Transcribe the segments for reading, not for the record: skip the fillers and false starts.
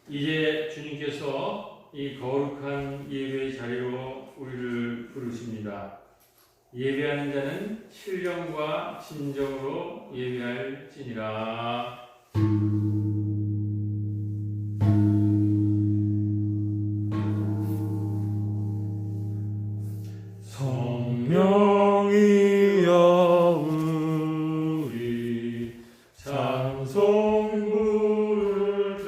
이제 주님께서 이 거룩한 예배의 자리로 우리를 부르십니다. 예배하는 자는 신령과 진정으로 예배할지니라. 성령이여 우리 찬송 부를 때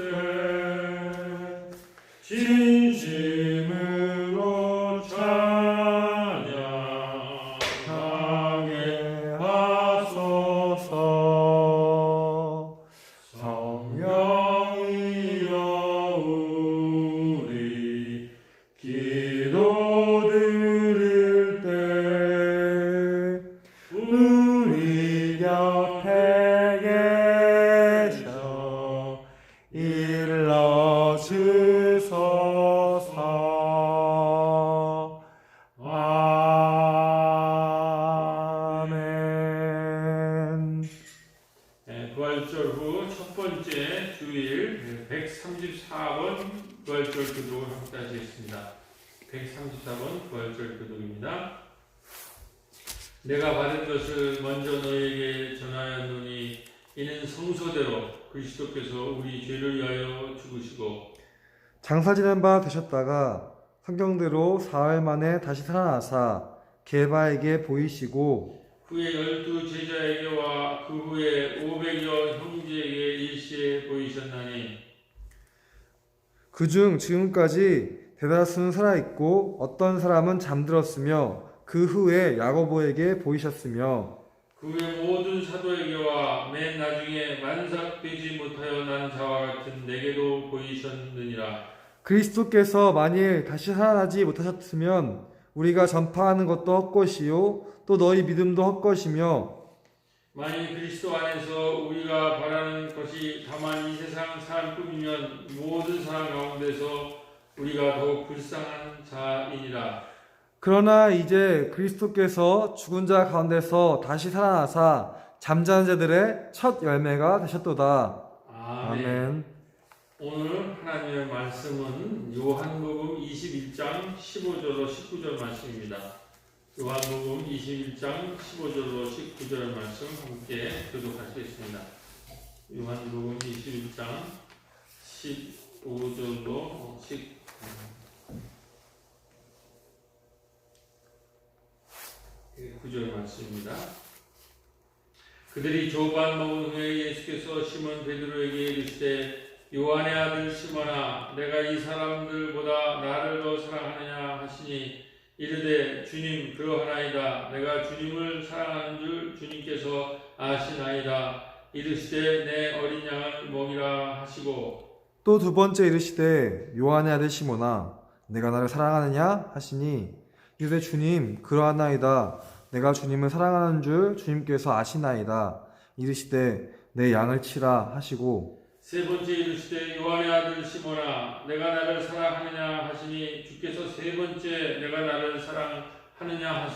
진심으로 찬양하게 하소서. 성령이여 우리 기도 드릴 때 우리 곁에 계셔 일러주소서. 아멘. 부활절 후 첫 번째 주일 134번 부활절 교독을 함께 하시겠습니다. 134번 부활절 교독입니다. 내가 받은 것을 먼저 너희에게 전하였노니 이는 성소대로 그리스도께서 우리 죄를 위하여 죽으시고 장사 지낸 바 되셨다가 성경대로 사흘 만에 다시 살아나사 게바에게 보이시고 후에 12 제자에게와 그 후에 500여 형제에게 일시에 보이셨나니 그중 지금까지 대다수는 살아있고 어떤 사람은 잠들었으며 그 후에 야고보에게 보이셨으며 그 후에 모든 사도에게와 맨 나중에 만삭되지 못하여 난 자와 같은 내게도 보이셨느니라. 그리스도께서 만일 다시 살아나지 못하셨으면 우리가 전파하는 것도 헛것이요 또 너희 믿음도 헛것이며 만일 그리스도 안에서 우리가 바라는 것이 다만 이 세상 사람뿐이면 모든 사람 가운데서 우리가 더욱 불쌍한 자이니라. 그러나 이제 그리스도께서 죽은 자 가운데서 다시 살아나사 잠자는 자들의 첫 열매가 되셨도다. 아멘. 오늘 하나님의 말씀은 요한복음 21장 15절로 19절 말씀입니다. 요한복음 21장 15절로 19절 말씀 함께 교독하시겠습니다. 요한복음 21장 15절로 19절 말씀입니다. 그들이 조반 먹은 후에 예수께서 시몬 베드로에게 이르시되 요한의 아들 시몬아 내가 이 사람들보다 나를 더 사랑하느냐 하시니 이르되 주님 그러하나이다. 내가 주님을 사랑하는 줄 주님께서 아시나이다. 이르시되 내 어린 양을 먹이라 하시고 또 두 번째 이르시되 요한의 아들 시몬아 내가 나를 사랑하느냐 하시니 이르되 주님 그러하나이다. 내가 주님을 사랑하는 줄 주님께서 아시나이다. 이르시되 내 양을 치라 하시고 세 번째 이르시되 요한의 아들 시몬아 내가 나를 사랑하느냐 하시니 주께서 세 번째 내가 나를 사랑하느냐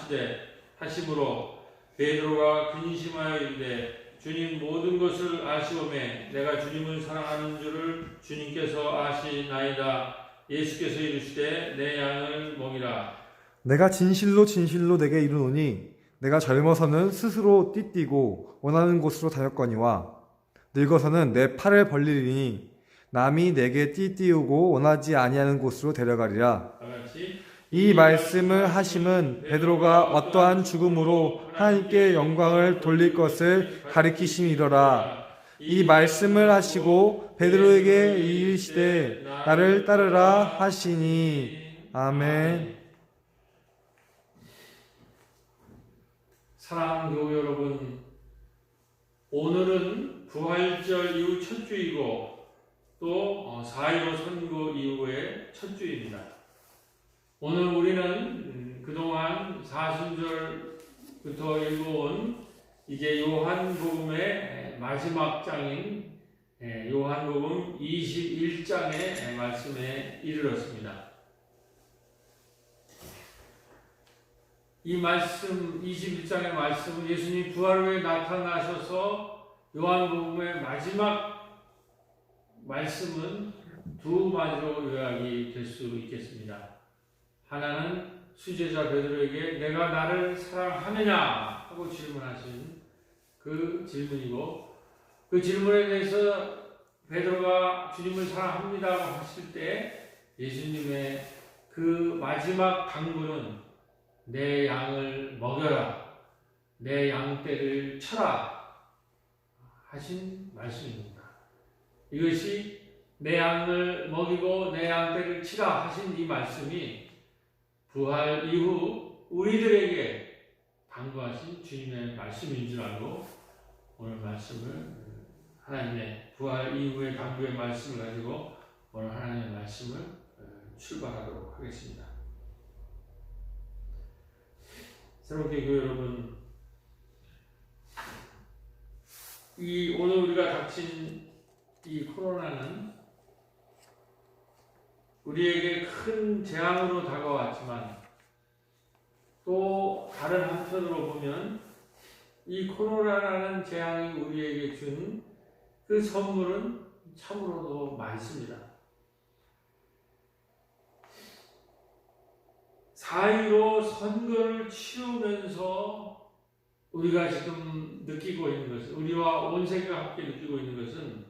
하시므로 베드로가 근심하여 이르되 주님 모든 것을 아시오매 내가 주님을 사랑하는 줄을 주님께서 아시나이다. 예수께서 이르시되 내 양을 먹이라. 내가 진실로 진실로 내게 이르노니 내가 젊어서는 스스로 띠띠고 원하는 곳으로 다녔거니와 늙어서는 내 팔을 벌리리니 남이 내게 띠띠우고 원하지 아니하는 곳으로 데려가리라. 이 말씀을 하심은 베드로가 어떠한 죽음으로 하나님께 영광을 돌릴 것을 가리키심이더라. 이 말씀을 하시고 베드로에게 이르시되 나를 따르라 하시니 아멘. 사랑하는 교우 여러분, 오늘은 부활절 이후 첫 주이고 또 4.15 선거 이후의 첫 주입니다. 오늘 우리는 그동안 사순절부터 읽어온 이제 요한복음의 마지막 장인 요한복음 21장의 말씀에 이르렀습니다. 이 말씀 21장의 말씀은 예수님 부활 후에 나타나셔서 요한복음의 마지막 말씀은 두 마디로 요약이 될 수 있겠습니다. 하나는 수제자 베드로에게 내가 나를 사랑하느냐 하고 질문하신 그 질문이고, 그 질문에 대해서 베드로가 주님을 사랑합니다 하실 때 예수님의 그 마지막 당부는 내 양을 먹여라, 내 양떼를 쳐라 하신 말씀입니다. 이것이 내 양을 먹이고 내 양떼를 치라 하신 이 말씀이 부활 이후 우리들에게 당부하신 주님의 말씀인 줄 알고 오늘 말씀을, 하나님의 부활 이후의 당부의 말씀을 가지고 오늘 하나님의 말씀을 출발하도록 하겠습니다. 새롭게 교회 여러분, 오늘 우리가 닥친 이 코로나는 우리에게 큰 재앙으로 다가왔지만, 또 다른 한편으로 보면 이 코로나라는 재앙이 우리에게 준 그 선물은 참으로도 많습니다. 4.15 선거를 치르면서 우리가 지금 느끼고 있는 것은, 우리와 온 세계가 함께 느끼고 있는 것은,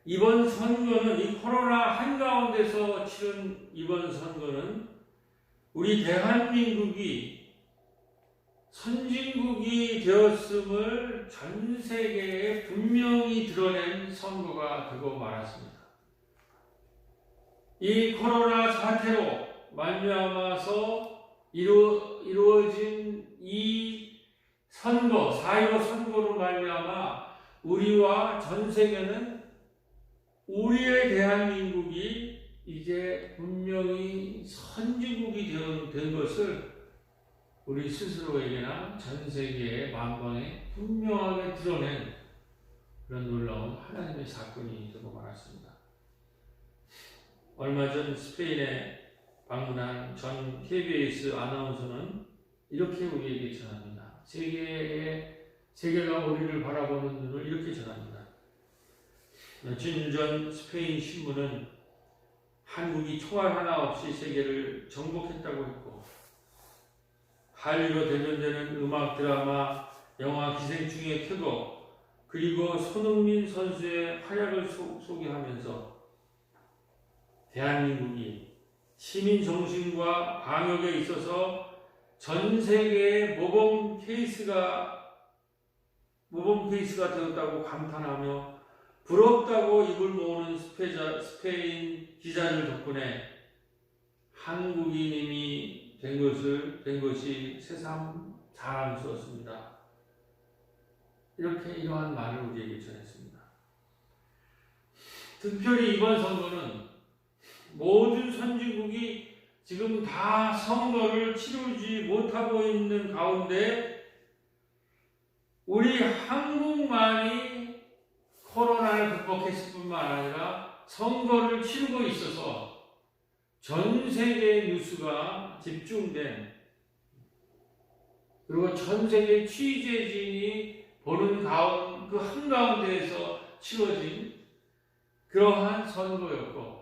이번 선거는, 이 코로나 한가운데서 치른 이번 선거는 우리 대한민국이 선진국이 되었음을 전 세계에 분명히 드러낸 선거가 되고 말았습니다. 이 코로나 사태로 말미암아서 이루어진 이 선거, 4.15 선거로 말미암아 우리와 전 세계는 우리의 대한민국이 이제 분명히 선진국이 된 것을 우리 스스로에게나 전 세계의 만방에 분명하게 드러낸 그런 놀라운 하나님의 사건이 되고 말았습니다. 얼마 전 스페인에 방문한 전 KBS 아나운서는 이렇게 우리에게 전합니다. 세계가 우리를 바라보는 눈을 이렇게 전합니다. 며칠 전 스페인 신문은 한국이 총알 하나 없이 세계를 정복했다고 했고, 한류로 대변되는 음악, 드라마, 영화 기생충의 태도, 그리고 손흥민 선수의 활약을 소개하면서 대한민국이 시민 정신과 방역에 있어서 전 세계의 모범 케이스가 되었다고 감탄하며 부럽다고 입을 모으는 스페인 기자들 덕분에 한국인이 된 것이 새삼 자랑스럽습니다. 이러한 말을 우리에게 전했습니다. 특별히 이번 선거는 모든 선진국이 지금 다 선거를 치르지 못하고 있는 가운데 우리 한국만이 코로나를 극복했을 뿐만 아니라 선거를 치르고 있어서 전 세계의 뉴스가 집중된, 그리고 전 세계 취재진이 보는 그 한가운데에서 치러진 그러한 선거였고,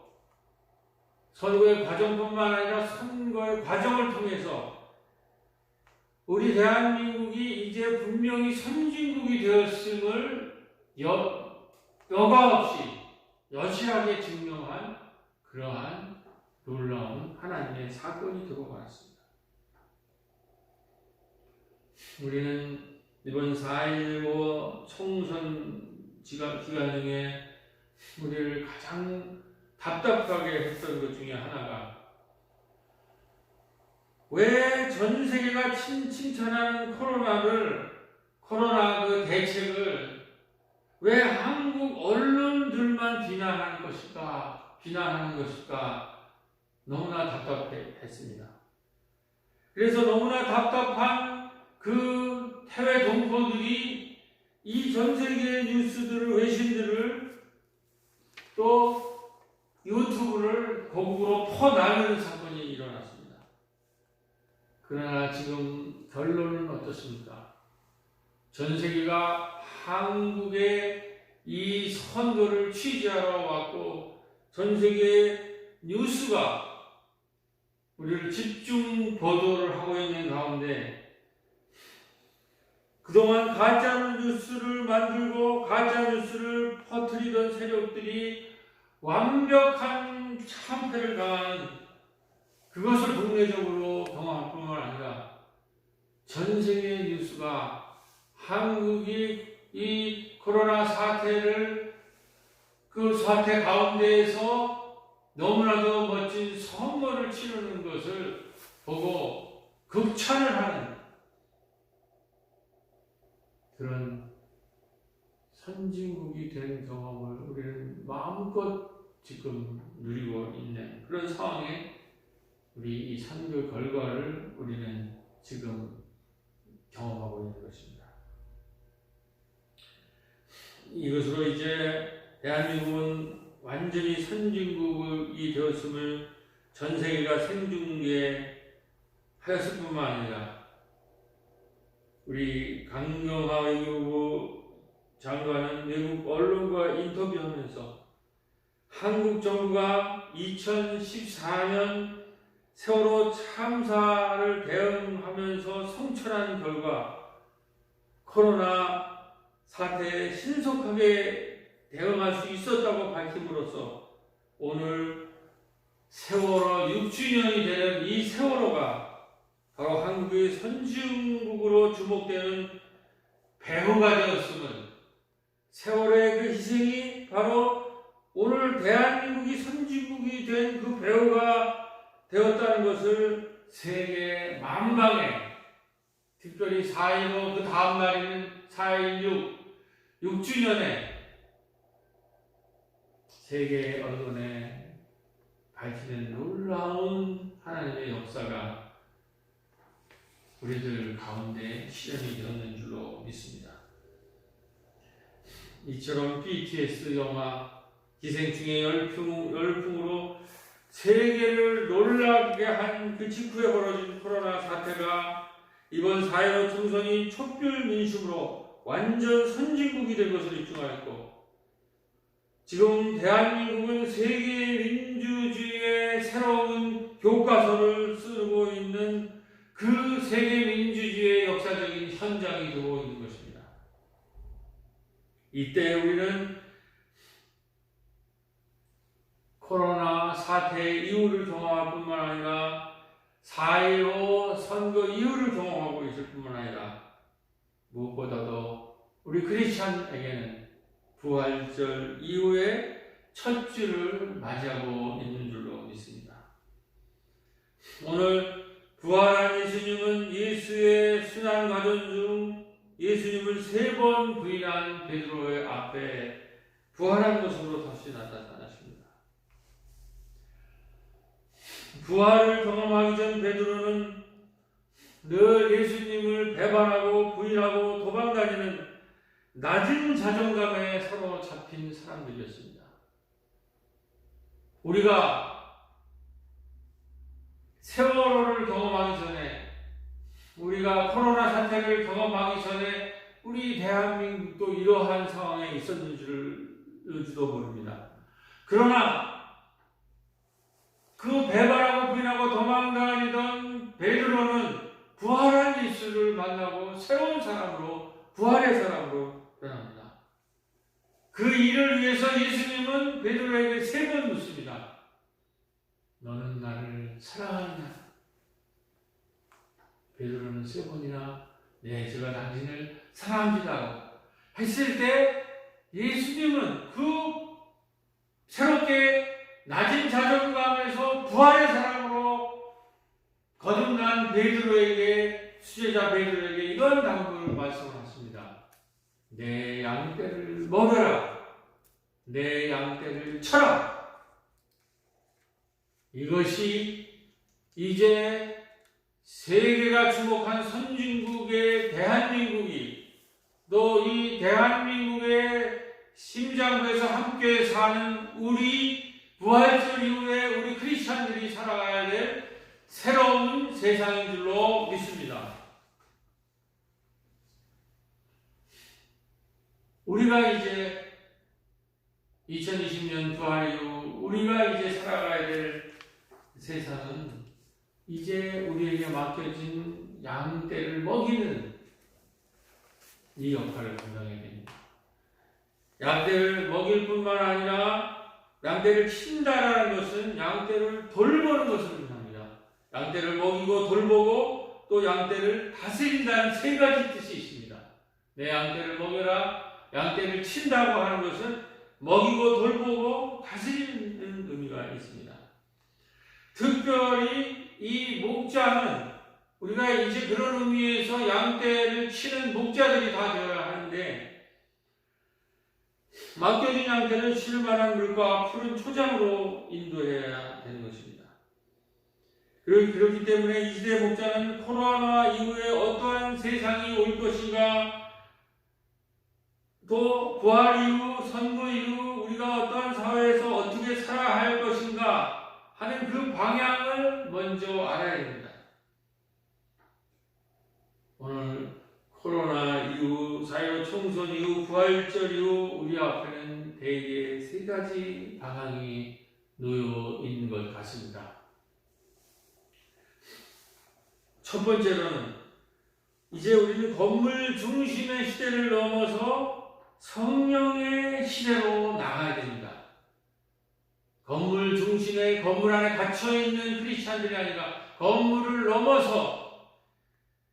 선거의 과정뿐만 아니라 선거의 과정을 통해서 우리 대한민국이 이제 분명히 선진국이 되었음을 여과 없이 여실하게 증명한 그러한 놀라운 하나님의 사건이 되고 말았습니다. 우리는 이번 4.15 총선 기간 중에 우리를 가장 답답하게 했던 것 중에 하나가, 왜 전 세계가 칭찬하는 코로나 그 대책을 왜 한국 언론들만 비난하는 것일까 너무나 답답했습니다. 그래서 너무나 답답한 그 해외 동포들이 이 전 세계의 뉴스들을, 외신들을, 또 유튜브를 고국으로 퍼나르는 사건이 일어났습니다. 그러나 지금 결론은 어떻습니까? 전 세계가 한국의 이 선거를 취재하러 왔고 전 세계 뉴스가 우리를 집중 보도를 하고 있는 가운데 그동안 가짜 뉴스를 만들고 가짜 뉴스를 퍼뜨리던 세력들이 완벽한 참패를 당하는 그것을 국내적으로 경험할 뿐만 아니라 전 세계 뉴스가 한국이 이 코로나 사태를 그 사태 가운데에서 너무나도 멋진 선거를 치르는 것을 보고 극찬을 하는 그런 선진국이 된 경험을 우리는 마음껏 지금 누리고 있는 그런 상황에 우리 이 선거 결과를 우리는 지금 경험하고 있는 것입니다. 이것으로 이제 대한민국은 완전히 선진국이 되었음을 전 세계가 생중계하였을 뿐만 아니라 우리 강경화 외교부 장관은 외국 언론과 인터뷰하면서 한국 정부가 2014년 세월호 참사를 대응하면서 성찰한 결과 코로나 사태에 신속하게 대응할 수 있었다고 밝힘으로써 오늘 세월호 6주년이 되는 이 세월호가 바로 한국의 선진국으로 주목되는 배후가 되었음은 세월호의 그 희생이 바로 오늘 대한민국이 선진국이 된 그 배후가 되었다는 것을 세계 만방에 특별히 4.15 그 다음 날에는 4.16 6주년에 세계 언론에 밝히는 놀라운 하나님의 역사가 우리들 가운데 실현이 되었는 줄로 믿습니다. 이처럼 BTS 영화 기생충의 열풍으로 세계를 놀라게 한 그 직후에 벌어진 코로나 사태가 이번 4.15 총선이 촛불 민심으로 완전 선진국이 된 것을 입증하였고 지금 대한민국은 세계 민주주의의 새로운 교과서를 쓰고 있는 그 세계 민주주의의 역사적인 현장이 되고 있는 것입니다. 이때 우리는 코로나 사태의 이후를 경험할 뿐만 아니라 4.15 선거 이후를 경험하고 있을 뿐만 아니라 무엇보다도 우리 크리스찬에게는 부활절 이후의 첫 주를 맞이하고 있는 줄로 믿습니다. 오늘 부활한 예수님은 예수의 순환 가전 중 예수님을 3번 부인한 베드로의 앞에 부활한 모습으로 다시 나타나십니다. 부활을 경험하기 전 베드로는 늘 예수님을 배반하고 부인하고 도망다니는 낮은 자존감에 사로잡힌 사람들이었습니다. 우리가 세월호를 경험하기 전에 우리가 코로나 사태를 경험하기 전에 우리 대한민국도 이러한 상황에 있었는지도 모릅니다. 그러나 그 배반하고 부인하고 도망다니던 베드로는 부활한 예수를 만나고 새로운 사람으로 부활의 사람으로 변합니다. 그 일을 위해서 예수님은 베드로에게 3번 묻습니다. 너는 나를 사랑하느냐? 베드로는 3번이나 네, 제가 당신을 사랑합니다 했을 때 예수님은 그 새롭게 낮은 자존감에서 부활의 사람으로 거듭난 베드로에게 수제자 베드로에게 이런 당부를 말씀하십니다. 내 양떼를 먹여라. 내 양떼를 쳐라. 이것이 이제 세계가 주목한 선진국의 대한민국이 또 이 대한민국의 심장부에서 함께 사는 우리 부활절 이후에 우리 크리스찬들이 살아가야 될 새로운 세상인 줄로 믿습니다. 우리가 이제 2020년 부활 이후 우리가 이제 살아가야 될 세상은 이제 우리에게 맡겨진 양떼를 먹이는 이 역할을 감당해야 됩니다. 양떼를 먹일 뿐만 아니라 양떼를 친다라는 것은 양떼를 돌보는 것을 의미합니다. 양떼를 먹이고 돌보고 또 양떼를 다스린다는 세 가지 뜻이 있습니다. 내 양떼를 먹여라, 양떼를 친다고 하는 것은 먹이고 돌보고 다스리는 의미가 있습니다. 특별히 이 목자는 우리가 이제 그런 의미에서 양떼를 치는 목자들이 다 되어야 하는데, 맡겨진 양떼는 쉴 만한 물과 푸른 초장으로 인도해야 되는 것입니다. 그렇기 때문에 이 시대 목자는 코로나 이후에 어떠한 세상이 올 것인가, 또 부활 이후, 선거 이후 우리가 어떠한 사회에서 어떻게 살아야 할 것인가 하는 그 방향을 먼저 알아야 됩니다. 오늘 코로나 이후, 4.15 총선 이후, 부활절 이후 우리 앞에는 대개 세 가지 방향이 놓여 있는 것 같습니다. 첫 번째로는 이제 우리는 건물 중심의 시대를 넘어서 성령의 시대로 나가야 됩니다. 건물 중심의 건물 안에 갇혀있는 크리스찬들이 아니라 건물을 넘어서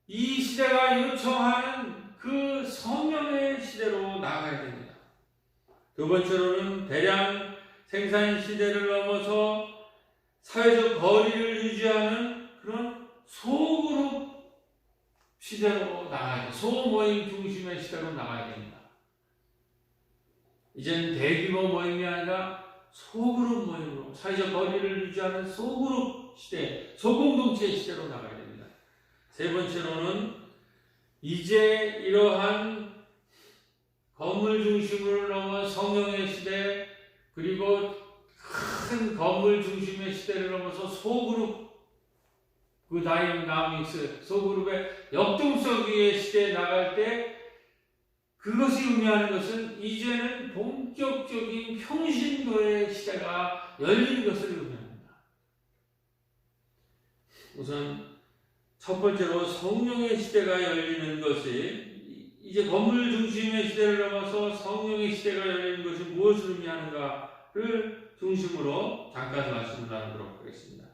이 시대가 요청하는 그 성령의 시대로 나가야 됩니다. 두 번째로는 대량 생산 시대를 넘어서 사회적 거리를 유지하는 그런 소그룹 시대로 나가야 됩니다. 소모임 중심의 시대로 나가야 됩니다. 이제는 대규모 모임이 아니라 소그룹 모임으로 사회적 거리를 유지하는 소그룹 시대, 소공동체 시대로 나가야 됩니다. 세 번째로는 이제 이러한 건물 중심을 넘어 성령의 시대, 그리고 큰 건물 중심의 시대를 넘어서 소그룹, 그 다이나믹스, 소그룹의 역동성 위의 시대에 나갈 때 그것이 의미하는 것은 이제는 본격적인 평신도의 시대가 열리는 것을 의미합니다. 우선 첫 번째로 성령의 시대가 열리는 것이, 이제 건물 중심의 시대를 넘어서 성령의 시대가 열리는 것이 무엇을 의미하는가를 중심으로 잠깐 말씀을 나누도록 하겠습니다.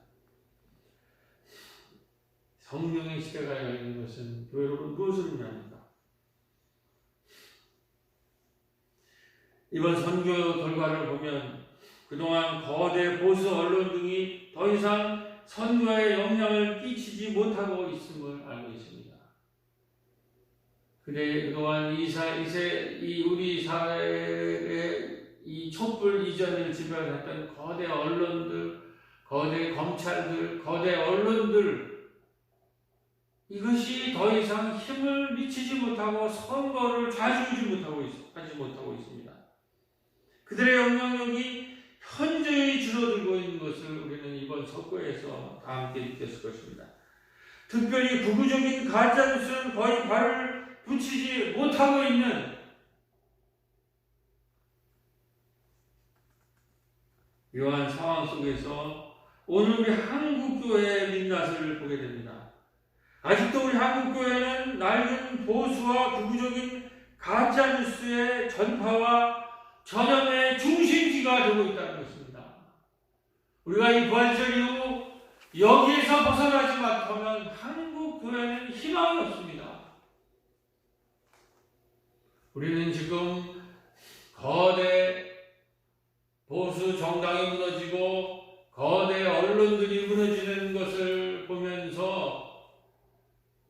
성령의 시대가 열리는 것은 교회 여러분 무엇을 의미합니까? 이번 선교 결과를 보면 그동안 거대 보수 언론 등이 더 이상 선교에 영향을 끼치지 못하고 있음을 알고 있습니다. 근데 그동안 우리 사회의 이 촛불 이전을 지배했던 거대 언론들, 거대 검찰들, 거대 언론들, 이것이 더 이상 힘을 미치지 못하고 선거를 좌지우지 하지 못하고 있습니다. 그들의 영향력이 현저히 줄어들고 있는 것을 우리는 이번 선거에서 다 함께 느꼈을 것입니다. 특별히 극우적인 가짜뉴스는 거의 발을 붙이지 못하고 있는 이러한 상황 속에서 오늘 우리 한국교회의 민낯을 보게 됩니다. 아직도 우리 한국교회는 낡은 보수와 극우적인 가짜뉴스의 전파와 전염의 중심지가 되고 있다는 것입니다. 우리가 이 부활절 이후 여기에서 벗어나지 못하면 한국 교회는 희망이 없습니다. 우리는 지금 거대 보수 정당이 무너지고 거대 언론들이 무너지는 것을 보면서,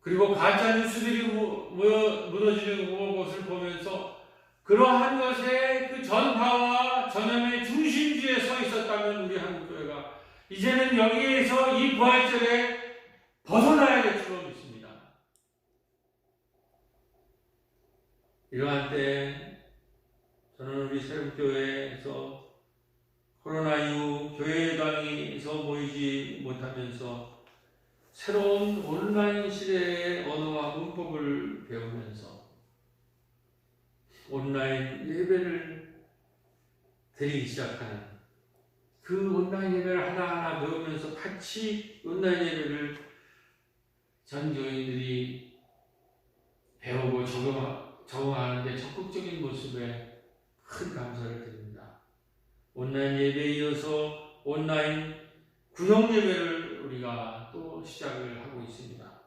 그리고 가짜 뉴스들이 무너지는 것을 보면서 그러한 것의 그 전파와 전염의 중심지에 서 있었다면 우리 한국교회가 이제는 여기에서 이 부활절에 벗어나야 될 줄로 믿습니다. 이러한 때 저는 우리 새롬교회에서 코로나 이후 교회당에서 모이지 못하면서 새로운 온라인 시대의 언어와 문법을 배우면서 온라인 예배를 드리기 시작하는 그 온라인 예배를 하나하나 배우면서 같이 온라인 예배를 전 교인들이 배우고 적응하는데 적극적인 모습에 큰 감사를 드립니다. 온라인 예배에 이어서 온라인 구역 예배를 우리가 또 시작을 하고 있습니다.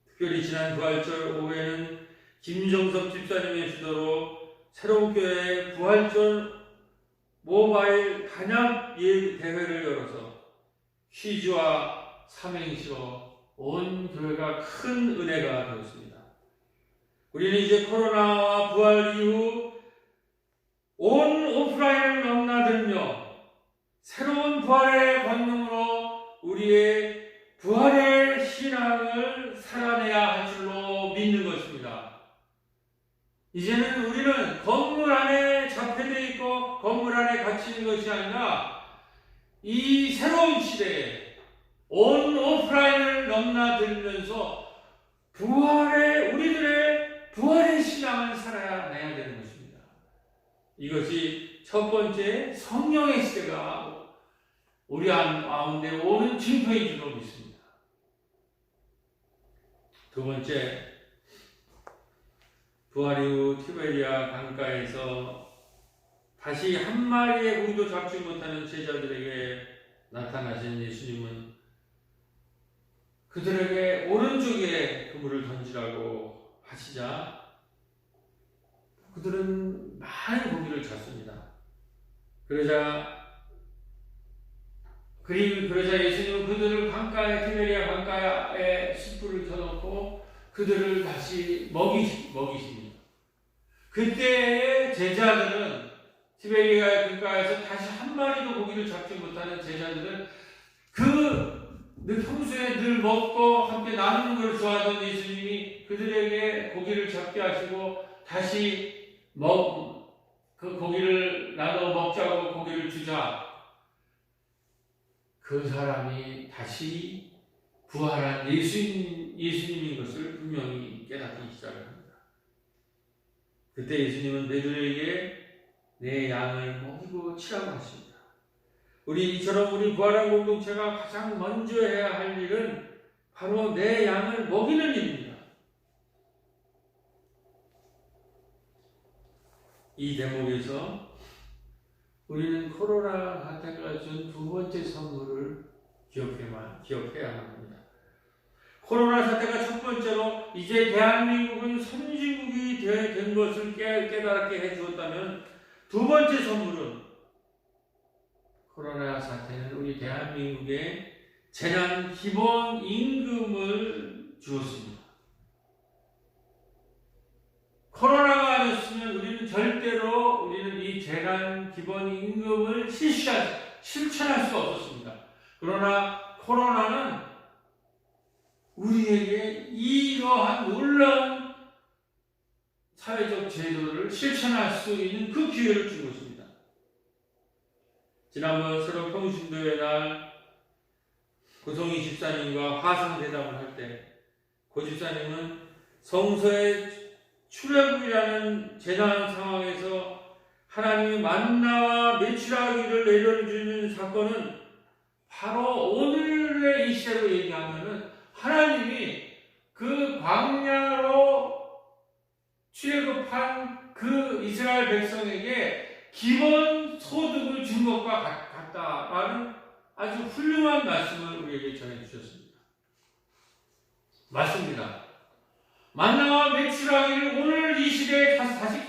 특별히 지난 부활절 오후에는 김정섭 집사님의 주도로 새로운 교회 부활절 모바일 단합 대회를 열어서 퀴즈와 삼행시로 온 교회가 큰 은혜가 되었습니다. 우리는 이제 코로나와 부활 이후 온 오프라인을 넘나들며 새로운 부활의 권능으로 우리의 부활의 신앙을 살아내야 할 줄로 믿는 것입니다. 이제는 우리는 건물 안에 잡혀져 있고 건물 안에 갇혀 있는 것이 아니라 이 새로운 시대에 온 오프라인을 넘나들면서 우리들의 부활의 신앙을 살아내야 되는 것입니다. 이것이 첫 번째 성령의 시대가 우리 가운데 오는 징표인 줄로 믿습니다. 두 번째, 부활 이후 티베리아 강가에서 다시 한 마리의 고기도 잡지 못하는 제자들에게 나타나신 예수님은 그들에게 오른쪽에 그물을 던지라고 하시자 그들은 많은 고기를 잡습니다. 그러자 예수님은 그들을 티베리아 강가에 숯불을 켜놓고 그들을 다시 먹이십니다. 그때 제자들은 티베리아 강가에서 다시 한 마리도 고기를 잡지 못하는 제자들은 평소에 늘 먹고 함께 나누는 걸 좋아하던 예수님이 그들에게 고기를 잡게 하시고 다시 그 고기를 나눠 먹자고 고기를 주자 그 사람이 다시 부활한 예수님인 것을 분명히 깨닫기 시작합니다. 그때 예수님은 베드로에게 내 양을 먹이고 치라고 하십니다. 이처럼 우리 부활한 공동체가 가장 먼저 해야 할 일은 바로 내 양을 먹이는 일입니다. 이 대목에서 우리는 코로나 사태가 준 두 번째 선물을 기억해야 합니다. 코로나 사태가 첫 번째로 이제 대한민국은 선진국이 된 것을 깨닫게 해주었다면 두 번째 선물은 코로나 사태는 우리 대한민국에 재난 기본 임금을 주었습니다. 코로나가 아니었으면 우리는 이 재난 기본 임금을 실천할 수가 없었습니다. 그러나 코로나는 우리에게 이러한 놀라운 사회적 제도를 실천할 수 있는 그 기회를 준 것입니다. 지난번 새로운 평신도의 날 고성희 집사님과 화상대담을 할 때 고 집사님은 성서의 출애굽이라는 재난 상황에서 하나님이 만나와 메추라기를 내려주는 사건은 바로 오늘의 이 시대로 얘기하면은 하나님이 그 광야로 출애굽한 그 이스라엘 백성에게 기본 소득을 준 것과 같다라는 아주 훌륭한 말씀을 우리에게 전해주셨습니다. 맞습니다. 만나와 메추라기를 오늘 이 시대에 다시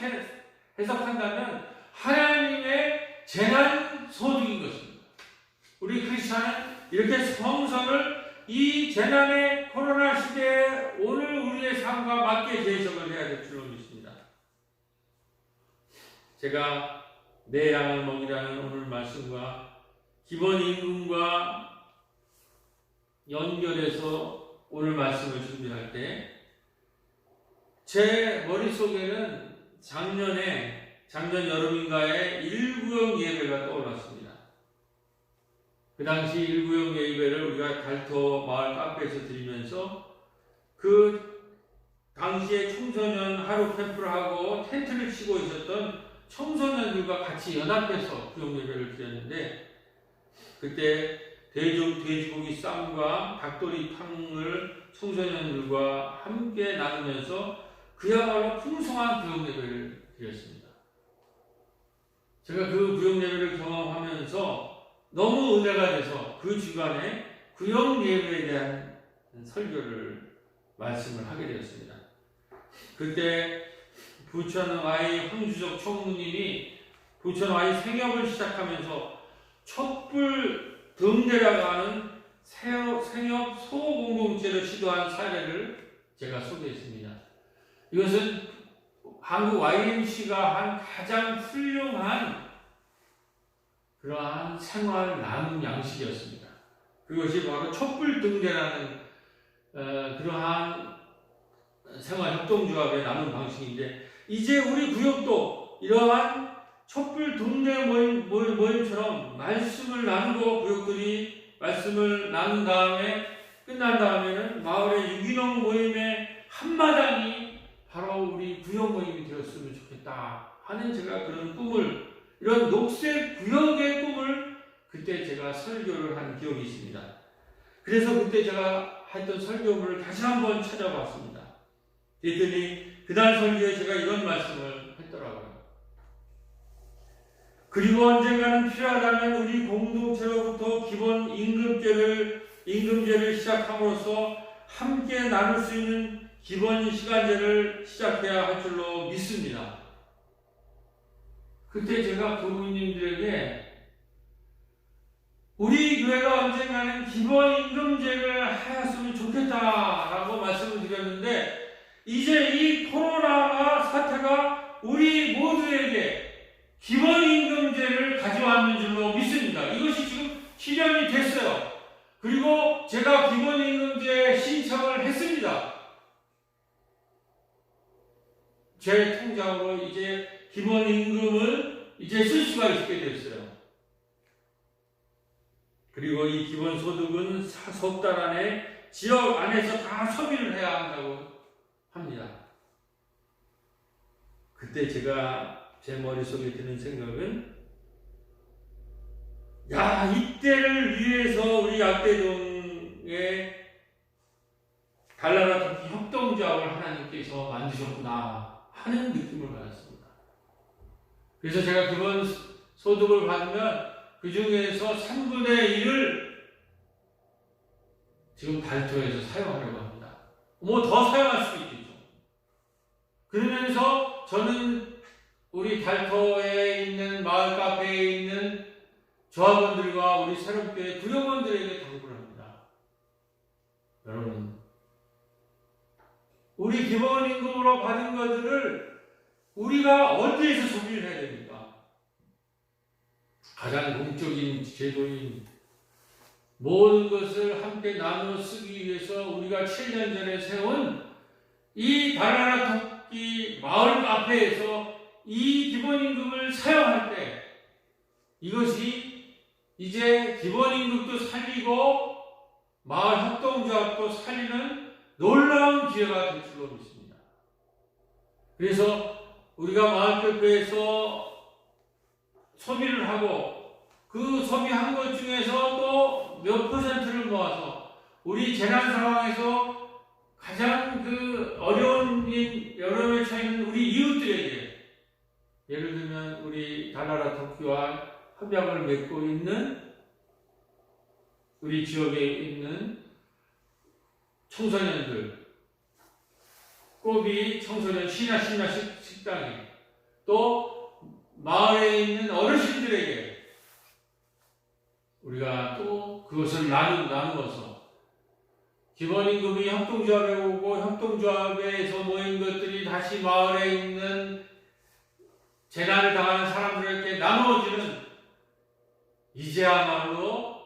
해석한다면 하나님의 재난 소득인 것입니다. 우리 크리스찬은 이렇게 성서를 이 재난의 코로나 시대에 오늘 우리의 삶과 맞게 재해석을 해야 될 줄로 믿습니다. 제가 내 양을 먹이라는 오늘 말씀과 기본 임금과 연결해서 오늘 말씀을 준비할 때 제 머릿속에는 작년 여름인가에 일구역 예배가 떠올랐습니다. 그 당시 일구역 예배를 우리가 달터 마을 카페에서 드리면서 그 당시에 청소년 하루 캠프를 하고 텐트를 치고 있었던 청소년들과 같이 연합해서 구역 예배를 드렸는데 그때 돼지고기 쌈과 닭도리탕을 청소년들과 함께 나누면서 그야말로 풍성한 구역 예배를 드렸습니다. 제가 그 구역 예배를 경험하면서 너무 은혜가 돼서 그 주간에 구역 예배에 대한 설교를 말씀을 하게 되었습니다. 그때 부천 Y 황주적 총무님이 부천 Y 생협을 시작하면서 촛불 등대라고 하는 생협 소공동체를 시도한 사례를 제가 소개했습니다. 이것은 한국 YMC가 한 가장 훌륭한 그러한 생활 나눔 양식이었습니다. 그것이 바로 촛불 등대라는 그러한 생활협동조합의 나눔 방식인데 이제 우리 구역도 이러한 촛불 등대 모임처럼 말씀을 나누고 구역들이 말씀을 나눈 다음에 끝난 다음에는 마을의 유기농 모임의 한마당이 바로 우리 구역 모임이 되었으면 좋겠다 하는 제가 그런 꿈을 이런 녹색 구역의 꿈을 그때 제가 설교를 한 기억이 있습니다. 그래서 그때 제가 했던 설교문을 다시 한번 찾아봤습니다. 그랬더니 그날 설교에 제가 이런 말씀을 했더라고요. 그리고 언젠가는 필요하다면 우리 공동체로부터 기본 임금제를 시작함으로써 함께 나눌 수 있는 기본 시간제를 시작해야 할 줄로 믿습니다. 그때 제가 부모님들에게 우리 교회가 언젠가는 기본 임금제를 하였으면 좋겠다라고 말씀을 드렸는데 이제 이 코로나 사태가 우리 모두에게 기본 임금제를 가져왔는 줄로 믿습니다. 이것이 지금 실현이 됐어요. 그리고 제가 기본 임금제 신청을 했습니다. 제 통장으로 이제 기본 임금을 이제 쓸 수가 있게 됐어요. 그리고 이 기본 소득은 석 달 안에 지역 안에서 다 소비를 해야 한다고 합니다. 그때 제가 제 머릿속에 드는 생각은 야, 이때를 위해서 우리 약대동의 달나라 터키 협동조합을 하나님께서 만드셨구나 하는 느낌을 받았습니다. 그래서 제가 기본 소득을 받으면 그 중에서 3분의 1을 지금 달토에서 사용하려고 합니다. 뭐 더 사용할 수도 있겠죠. 그러면서 저는 우리 달토에 있는 마을 카페에 있는 조합원들과 우리 새롭게 구역원들에게 당부를 합니다. 여러분, 우리 기본 임금으로 받은 것들을 우리가 어디에서 소비를 해야 됩니까? 가장 공적인 제도인 모든 것을 함께 나누어 쓰기 위해서 우리가 7년 전에 세운 이 달나라 토끼 마을 카페에서 이 기본임금을 사용할 때 이것이 이제 기본임금도 살리고 마을 협동조합도 살리는 놀라운 기회가 될 줄로 믿습니다. 그래서 우리가 마을 카페에서 소비를 하고 그 소비한 것 중에서 또 몇 퍼센트를 모아서 우리 재난 상황에서 가장 그 어려움에 처해 있는 우리 이웃들에게 예를 들면 우리 달나라 터키와 협약을 맺고 있는 우리 지역에 있는 청소년들 꼬비 청소년 신야 식당에 또 마을에 있는 어르신들에게 우리가 또 그것을 나누어서 기본임금이 협동조합에 오고 협동조합에서 모인 것들이 다시 마을에 있는 재난을 당하는 사람들에게 나누어지는 이제야말로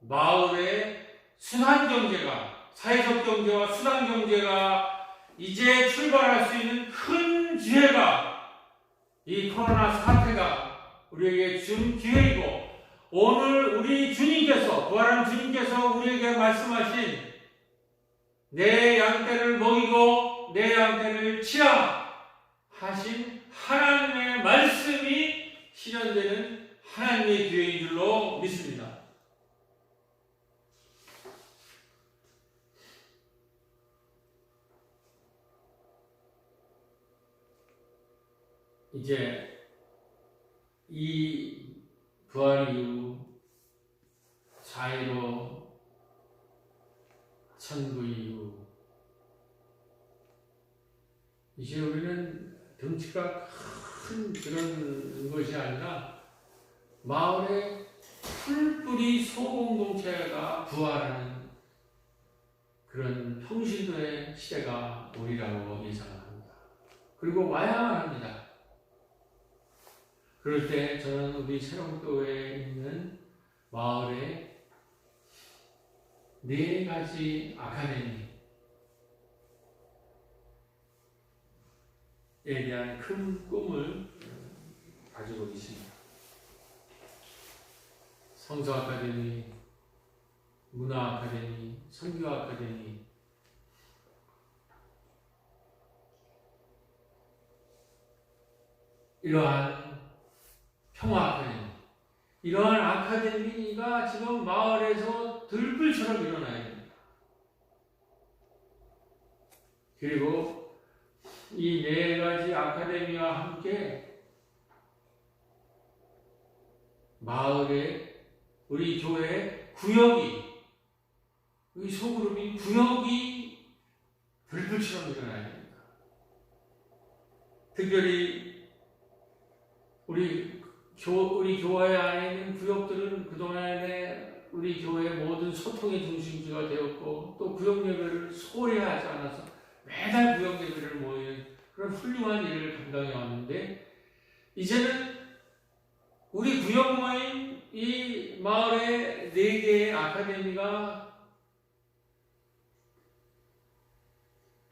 마을의 순환경제가 사회적 경제와 수단경제가 이제 출발할 수 있는 큰 기회가 이 코로나 사태가 우리에게 준 기회이고 오늘 우리 주님께서 부활한 주님께서 우리에게 말씀하신 내 양떼를 먹이고 내 양떼를 치라 하신 하나님의 말씀이 실현되는 하나님의 기회인 줄로 믿습니다. 이제 이 부활 이후 자유로 천부 이후 이제 우리는 덩치가 큰 그런 것이 아니라 마을의 풀뿌리 소공동체가 부활하는 그런 평신도의 시대가 오리라고 예상합니다. 그리고 와야만 합니다. 그럴 때 저는 우리 새롬교회에 있는 마을에 4가지 아카데미에 대한 큰 꿈을 가지고 있습니다. 성서 아카데미, 문화 아카데미, 선교 아카데미, 이러한 평화 아카데미, 이러한 아카데미가 지금 마을에서 들불처럼 일어나야 됩니다. 그리고 이 4가지 아카데미와 함께 마을에 우리 교회 구역이, 이 소그룹이 구역이 불불처럼 일어나야 됩니다. 특별히 우리 교회 안에 있는 구역들은 그동안에 우리 교회의 모든 소통의 중심지가 되었고 또 구역 예배를 소홀히 하지 않아서 매달 구역 예배를 모이는 그런 훌륭한 일을 감당해 왔는데 이제는 우리 구역 모임 이 마을의 4개의 아카데미가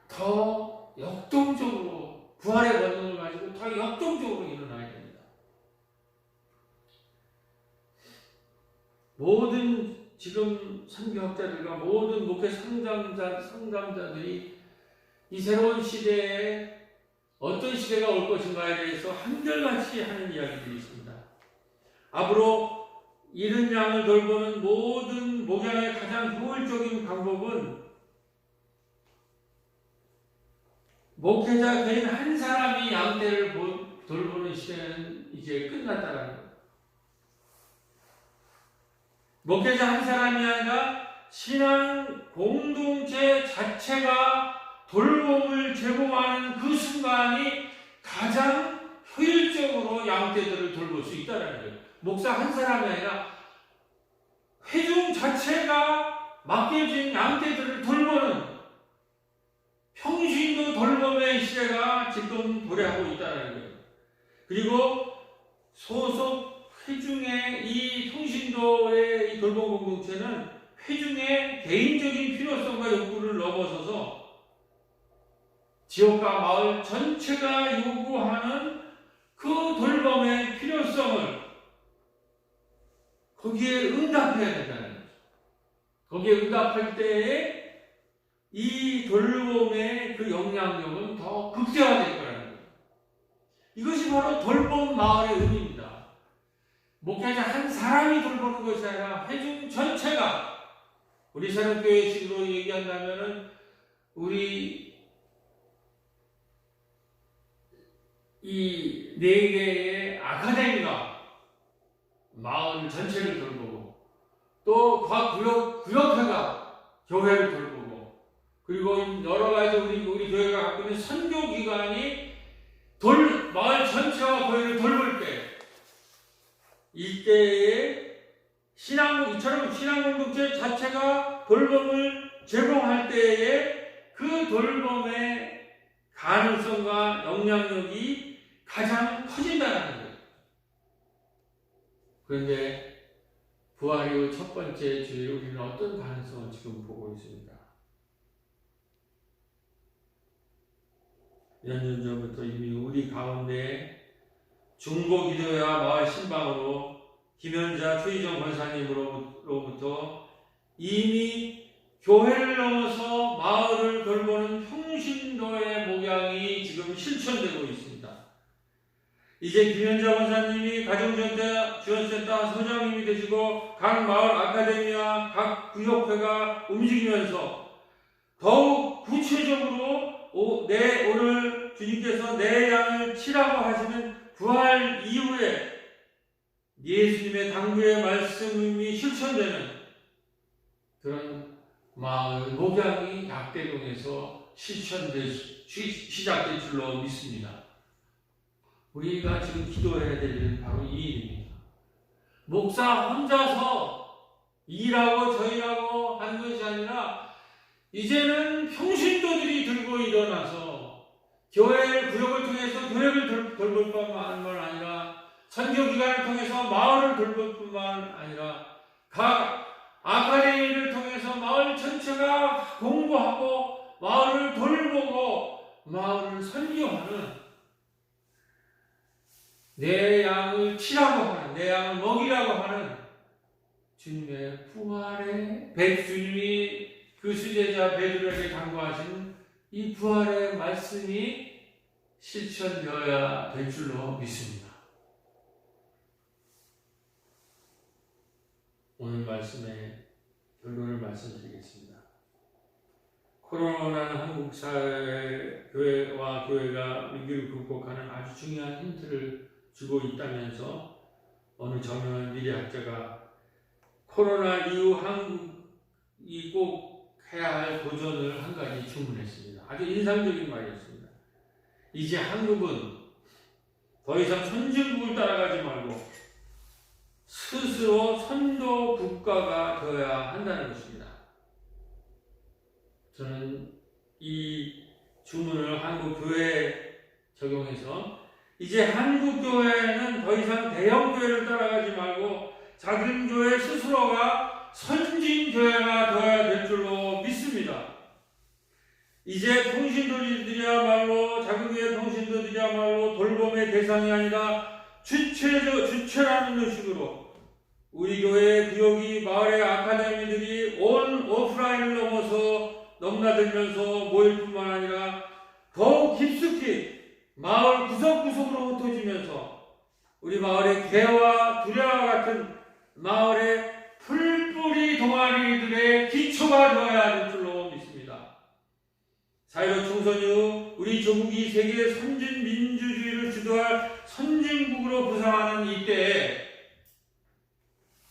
더 역동적으로 부활의 권능을 가지고 더 역동적으로 일어나야 됩니다. 모든 지금 선교학자들과 모든 목회 상담자들이 이 새로운 시대에 어떤 시대가 올 것인가에 대해서 한결같이 하는 이야기들이 있습니다. 앞으로 잃은 양을 돌보는 모든 목양의 가장 효율적인 방법은 목회자 개인 한 사람이 양떼를 돌보는 시대는 이제 끝났다는 거예요. 목회자 한 사람이 아니라 신앙 공동체 자체가 돌봄을 제공하는 그 순간이 가장 효율적으로 양떼들을 돌볼 수 있다는 거예요. 목사 한 사람이 아니라 회중 자체가 맡겨진 양떼들을 돌보는 평신도 돌봄의 시대가 지금 도래하고 있다는 거예요. 그리고 소속 회중의 이 평신도의 이 돌봄 공동체는 회중의 개인적인 필요성과 욕구를 넘어서서 지역과 마을 전체가 요구하는 그 돌봄의 필요성을 거기에 응답해야 된다는 거죠. 거기에 응답할 때에 이 돌봄의 그 영향력은 더 극대화될 거라는 거예요. 이것이 바로 돌봄 마을의 의미입니다. 목회자 한 사람이 돌보는 것이 아니라 회중 전체가, 우리 새롬교회식으로 얘기한다면은 우리 이 4개의 아카데미가 마을 전체를 돌보고 또 각 구역회가 교회를 돌보고 그리고 여러 가지 우리 교회가 갖고 있는 선교 기관이 마을 전체와 교회를 돌볼 때 이때에 이처럼 신앙 공동체 자체가 돌봄을 제공할 때에 그 돌봄의 가능성과 영향력이 가장 커진다는 거예요. 그런데 부활 이후 첫 번째 주일에 우리는 어떤 가능성을 지금 보고 있습니다. 몇 년 전부터 이미 우리 가운데 중보기도회와 마을 신방으로 김현자 최희정 권사님으로부터 이미 교회를 넘어서 마을을 돌보는 평신도의 목양이 지금 실천되고 있습니다. 이제 김현자 원사님이 가정지원센터 소장님이 되시고 각 마을 아카데미와 각 구역회가 움직이면서 더욱 구체적으로 오늘 주님께서 내 양을 치라고 하시는 부활 이후에 예수님의 당부의 말씀이 실천되는 그런 마을 목양이 약대동에서 시작될 줄로 믿습니다. 우리가 지금 기도해야 될 일은 바로 이 일입니다. 목사 혼자서 일하고 저일하고 하는 것이 아니라 이제는 평신도들이 들고 일어나서 구역을 통해서 교회를 돌볼 뿐만 아니라 선교기관을 통해서 마을을 돌볼 뿐만 아니라 각 아카데미를 통해서 마을 전체가 공부하고 마을을 돌보고 마을을 선교하는 내 양을 치라고 하는, 내 양을 먹이라고 하는 주님의 부활의 주님이 그 수제자 베드로에게 당부하신 이 부활의 말씀이 실천되어야 될 줄로 믿습니다. 오늘 말씀의 결론을 말씀드리겠습니다. 코로나는 한국 사회, 교회와 교회가 위기를 극복하는 아주 중요한 힌트를 주고 있다면서 어느 저명한 미래학자가 코로나 이후 한국이 꼭 해야 할 도전을 한 가지 주문했습니다. 아주 인상적인 말이었습니다. 이제 한국은 더 이상 선진국을 따라가지 말고 스스로 선도 국가가 되어야 한다는 것입니다. 저는 이 주문을 한국 교회에 적용해서 이제 한국 교회는 더 이상 대형 교회를 따라가지 말고 작은 교회 스스로가 선진 교회가 되어야 될 줄로 믿습니다. 이제 통신도들이야말로 작은 교회 통신도들이야말로 돌봄의 대상이 아니라 주체라는 의식으로 우리 교회의 구역이 마을의 아카데미들이 온 오프라인을 넘나들면서 모일 뿐만 아니라 더욱 깊숙이 마을 구석구석으로 흩어지면서 우리 마을의 개와 두려와 같은 마을의 풀뿌리 동아리들의 기초가 되어야 될 줄로 믿습니다. 4.15 총선 이후 우리 조국이 세계 선진 민주주의를 주도할 선진국으로 부상하는 이때에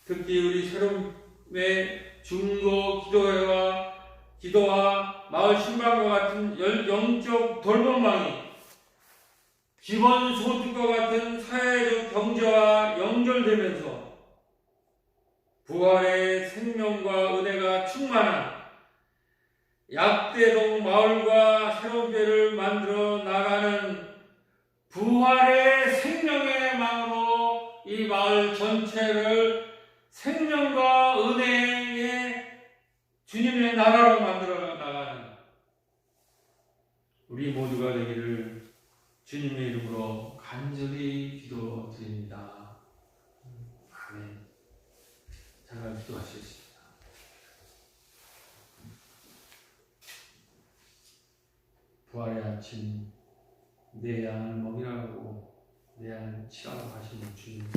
특히 우리 새롬의 중고 기도와 마을 신방과 같은 영적 돌봄망이 기본소득과 같은 사회적 경제와 연결되면서 부활의 생명과 은혜가 충만한 약대동 마을과 새롬교회를 만들어 나가는 부활의 생명의 마음으로 이 마을 전체를 생명과 은혜의 주님의 나라로 만들어 나가는 우리 모두가 되기를 주님의 이름으로 간절히 기도드립니다. 아멘. 잠깐 기도하시겠습니다. 부활의 아침 내 양을 먹이라고 내 양을 치라고 하시는 주님,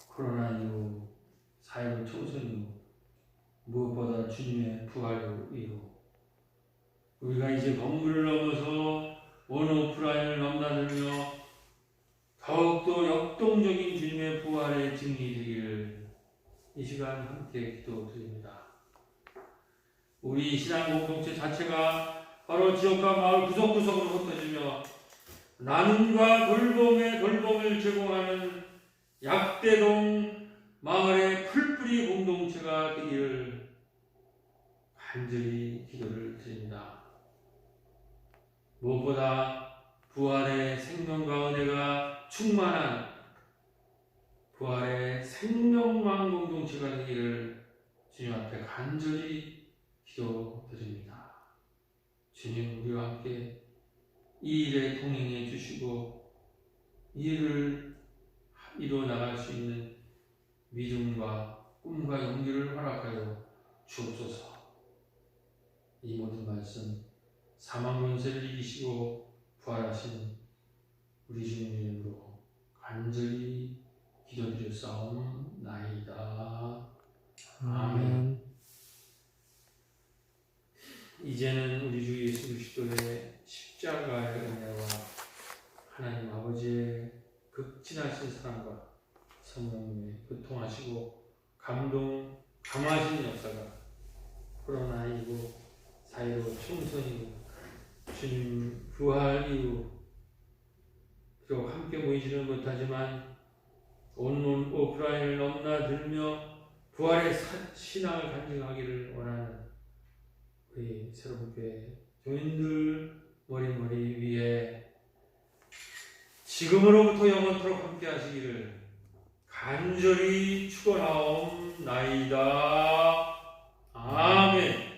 코로나 이후 4.15 총선 이후 무엇보다 주님의 부활 이후 우리가 이제 건물을 넘어서 온 오프라인을 넘나들며 더욱더 역동적인 주님의 부활의 증이 되기를 이 시간 함께 기도드립니다. 우리 신앙 공동체 자체가 바로 지역과 마을 구석구석으로 흩어지며 나눔과 돌봄을 제공하는 약대동 마을의 풀뿌리 공동체가 되기를 간절히 기도를 드립니다. 무엇보다 부활의 생명과 은혜가 충만한 부활의 생명망 공동체가 되기를 주님 앞에 간절히 기도드립니다. 주님, 우리와 함께 이 일에 동행해 주시고 이 일을 이루어 나갈 수 있는 믿음과 꿈과 용기를 허락하여 주옵소서. 이 모든 말씀 사망 권세를 이기시고 부활하신 우리 주님 이름으로 간절히 기도드렸사옵나이다. 아멘. 이제는 우리 주 예수 그리스도의 십자가의 은혜와 하나님 아버지의 극진하신 사랑과 성령님의 교통하시고 감화하신 역사가 코로나 이후 사이로 총선 이후 주님 부활 이후 비록 함께 모이지는 못하지만 온 오프라인을 넘나들며 부활의 신앙을 간증하기를 원하는 우리 새로운 교회 교인들 머리 위에 지금으로부터 영원토록 함께 하시기를 간절히 축원하옵나이다. 아멘.